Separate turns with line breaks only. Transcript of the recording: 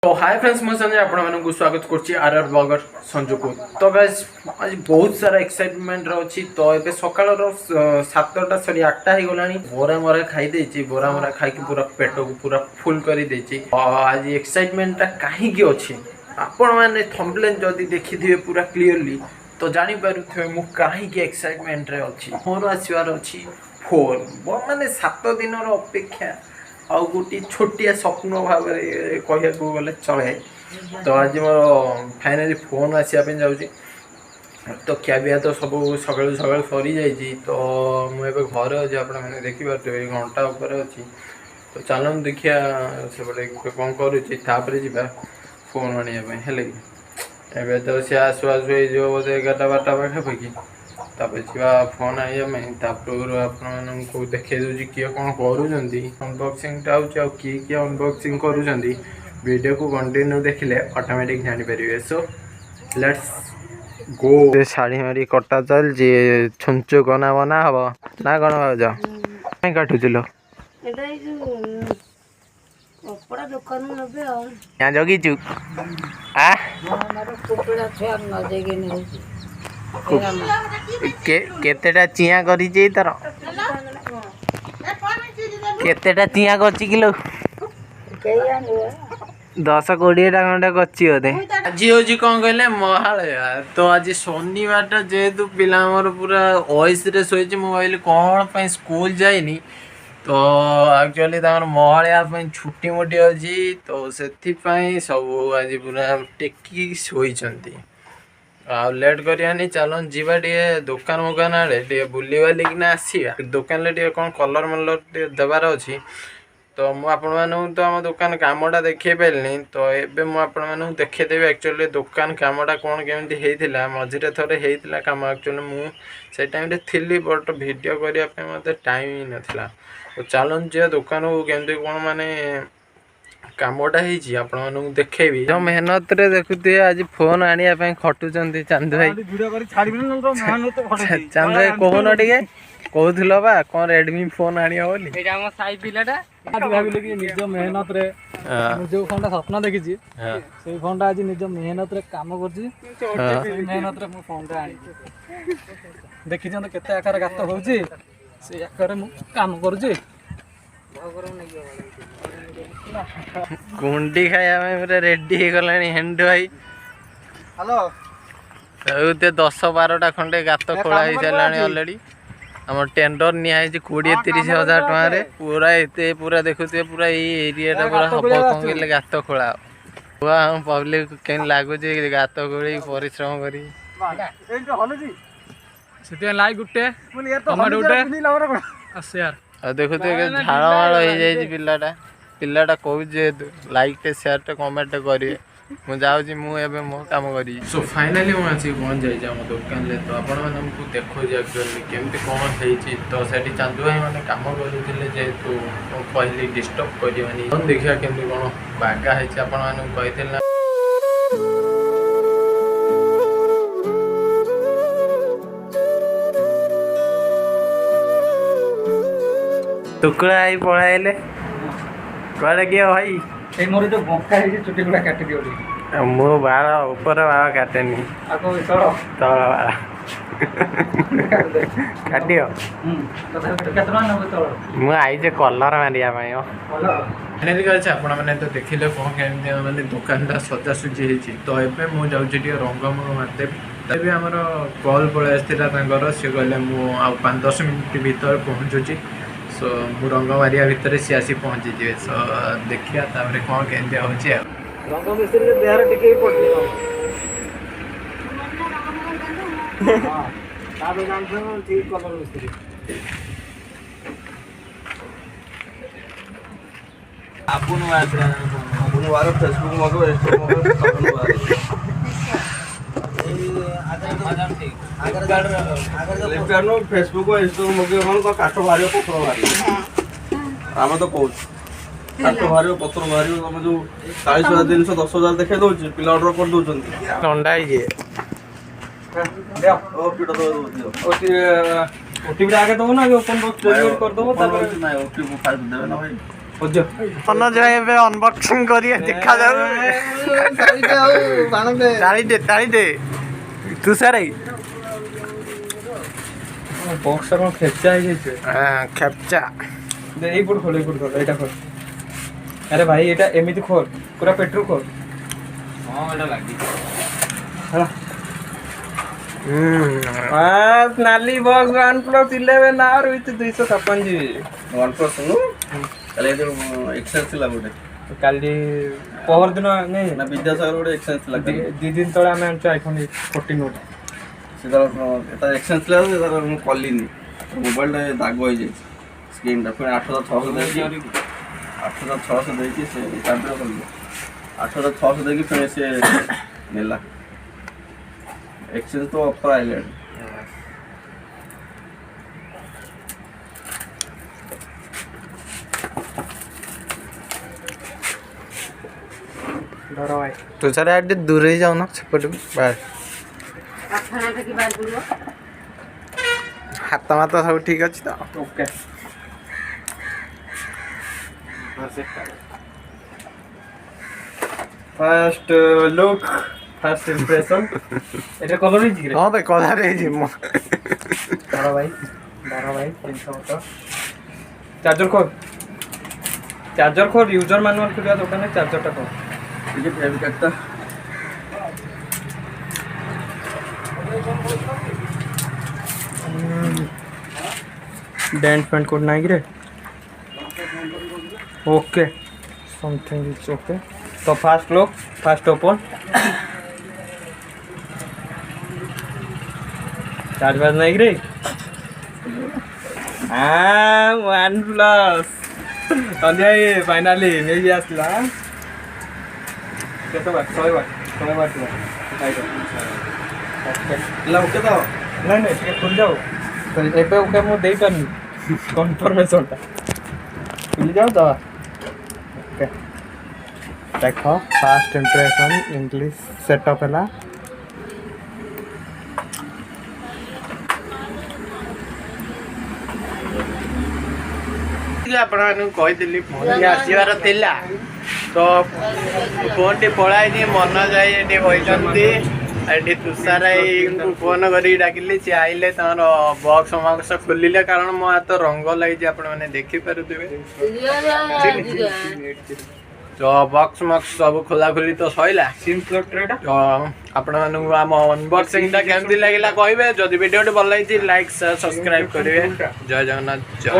तो hi friends मैं संजय आपको स्वागत करछि आरआर ब्लॉगर संजू को। तो गाइस आज बहुत सारा एक्साइटमेंट अछि। तो एबे सकाळ रो 7टा सॉरी 8टा ही गलानी। बोरा मोरा खाई देछि, बोरा मोरा खाई के पूरा पेट को पूरा फुल करी देछि। आज एक्साइटमेंट काहे की अछि आपण माने थंबनेल जदी देखि दिए पूरा क्लियरली तो जानि पारुथबे मु काहे की एक्साइटमेंट रे अछि। मोर आसीवार अछि फोन माने 7 दिन रो अपेक्षा आउ गोटे छोटिया स्वप्न भाव कहया को गले चले। तो आज मोर फाइनाली फोन आसिया जाऊँगी। तो क्या भी तो सब सकाल सकाल सरी जाइए। तो मुझे घर अच्छे आपने देखिए घंटा उपर अच्छी। तो चलन देखिया सेपटे कौन करुँपर जा फोन आने है तो सी आसु आसु हो बोधे 11 12 पाखापाखि जा फोन आईपर आपको देखे दूसरी किए कौन कर अनबॉक्सिंग किए अनबॉक्सिंग करूँ को कंटिन्यू देखिले automatic जानीपर। So let's go. Sari मारी कटा चलती छुंचु कना बना हम ना कौन भाज कहीं काटुल जगिचु केतेटा चिया कर केतेटा चिया कर 10-20टा खंडे कच्ची बोधे। आज हूँ कौन कहले महालया। तो आज शनिवार जेहेतु पिला पूरा ऑयस शोचे मुझे कौन स्कूल जाइनी। तो एक्चुअली महालया छुट्टी मुटी अच्छी। तो से सब आज पूरा टेकी शोचती आ लेट करानी। चलन जीवा टे दुकान मुकान आड़े बुली बालिकिना आसवा दुकान कौन कलर मलर देवार अच्छी। तो मुझे तो आम दुकान कामटा देखे पारे। तो ये मुझे देखेदेवी एक्चुअली दुकान कामटा कौन केमी होता मझे थे होता कम। एक्चुअली मुझे टाइम थी बट वीडियो करने मत टाइम ही नाला। तो चलन जी दुकान को केमती कौन माने कामटा हो देखेबी जो मेहनत रे देखुए। आज फोन आने खटुंट चांद भाई चांद भाई कहन टे कहूल बा कौन रेडमी फोन आनिया बोली साई पिलाटा भाविले कि निज मेहनत रे जो फोन स्वप्न देखी से फोन आज निज मेहनत रे काम कर मेहनत रे मो फोन आनी देखी केते आकार गात होउची से आकार मु काम करूची गुंडी खाया पूरा रेडी हो गलानी। हेंड भाई हेलो 10-12टा खंडे गात खोला हो सारे अलरेडी। आम टेंडर निहाई 20-30 हजार टकर पूरा एते पूरा देखुए पूरा एरिया पूरा हम कौन कहले गात खोला हम पब्लिक कहीं लगुच गात खोल परिश्रम कर देखुए झाड़ माड़ हो जाए पिलाटा कहूँ लाइक टे शेयर टे कमेंट करेंगे मु जाऊँगी मुझे मो काम करी। सो फाइनाली मुझे आसिक पहुँच जाइए आम दुकान में। तो आपण मैंने देखो एक्चुअली केमती कौन होती। तो से चांदू भाई मैंने कम करुले जेहेतु कहली डिस्टर्ब कर देखिए केमती कौन बागा है आपन ना टुकड़ा आई पढ़ाइले कड़े किए भाई मोर जो बंका है चुटी गुड़ा काटी दियो मो बाल ऊपर बाल काटेनी तल बाल काटियो मु आई कलर मारिया फाइनाली अच्छे आपण मैंने तो देखिले कौन केमती मैंने दुकानटा सजासुजी होती। तो ये मुझे रंग मारिदेवी तभी आमर कल पलि आसाला सी कहले मु 5-10 मिनट भीतर पहुँचुची। सो मु रंग मारिया भितर सी आसी पहुँची जाए। सो देखिए कौन केमती होची रंग मिस्त्री देहर टिके पड़े ठीक कलर मिस्त्री आपन वार फेसबुक मगो फेसबुक मगे काठ बाहर पत्र बाहर आम तो कौच काठ बाहर पत्र बाहर तुम जो 40,000 जिन 10,000 देखे दौर पिला अर्डर कर दौरान ठंडा ओटीपी आगे दब ना ओपन बॉक्स करदे ना भाई मनोज भाई एबे अनबॉक्सिंग करिए देखा जाऊ ताली दे तू सारे
बॉक्स रो खेचा है जे
हां खेचा
दे ए पुट खोल एटा खोल अरे भाई एटा एमिति खोल पूरा पेट्रोल खोल हां एटा लागी हां नाली बॉक्स 1+11 आवर विथ 256 जी
1+ नु काले जो एक्सेल थिला गोटे
काली पहर दिन नहीं
ना विद्यासागर गोटे एक्सेल थिला
दी दिन तळे आमे आनछ आईफोन 14 नोट
सीधा एटा एक्सेल थिला तार मु कलिनी मोबाइल दाग होई जाई स्क्रीन टा फिर 8600 देकी 8600 देकी से चार्जर कर 8600 देकी फिर से नेला एक्सेल तो ऑफर आइलैंड
डरो भाई
तो सारे आडे दूर ही जाओ ना सेपट बाहर हाथ माता सब ठीक अछि तो
okay first look first impression एटा कलर ही जिरे
हां भाई कलर है जी
डरो भाई 300 चार्जर खोल यूजर मैनुअल खुलिया दुकान में चार्जर टा खोल
ये फेविक का
डेंट पेंट कोड नहीं गिरे ओके समथिंग इज ओके तो fast look fast open charge बाज नहीं गिरे हाँ 1+ अलिया फाइनली नहीं आसला केतो बात 100 बात
ला ओके तो
नहीं ये खुल जाओ तो एबे ओके मु देई पानी कंफर्मेशन ता खुल जाओ तो ओके देखो फास्ट इंप्रेशन इंग्लिश सेटअप हैला
ଆପଣମାନଙ୍କୁ କହିଥିଲି ଫୋନ୍ ଆସିବାର ଥିଲା ତ ଫୋନ୍ଟି ପଳାଇନି ମନ ଯାଇ ଏଠି ବଇଛନ୍ତି ଏଠି ତୁଷାର ଭାଇଙ୍କୁ ଫୋନ୍ କରିକି ଡାକିଲି ସେ ଆଇଲେ ତାଙ୍କର ବକ୍ସ ଖୋଲିଲେ କାରଣ ମୋ ହାତ ରଙ୍ଗ ଲାଗିଛି ଆପଣମାନେ ଦେଖିପାରୁଥିବେ ତ ବକ୍ସ ସବୁ ଖୋଲାଖୋଲି ତ ସଇଲା ତ ଆପଣମାନଙ୍କୁ ଆମ ଅନବକ୍ସିଂଟା କେମିତି ଲାଗିଲା କହିବେ ଯଦି ଭିଡ଼ିଓଟି ଭଲ ଲାଗିଛି ଲାଇକ୍ ସେୟାର ସବସ୍କ୍ରାଇବ୍ କରିବେ ଜୟ ଜଗନ୍ନାଥ ଜୟ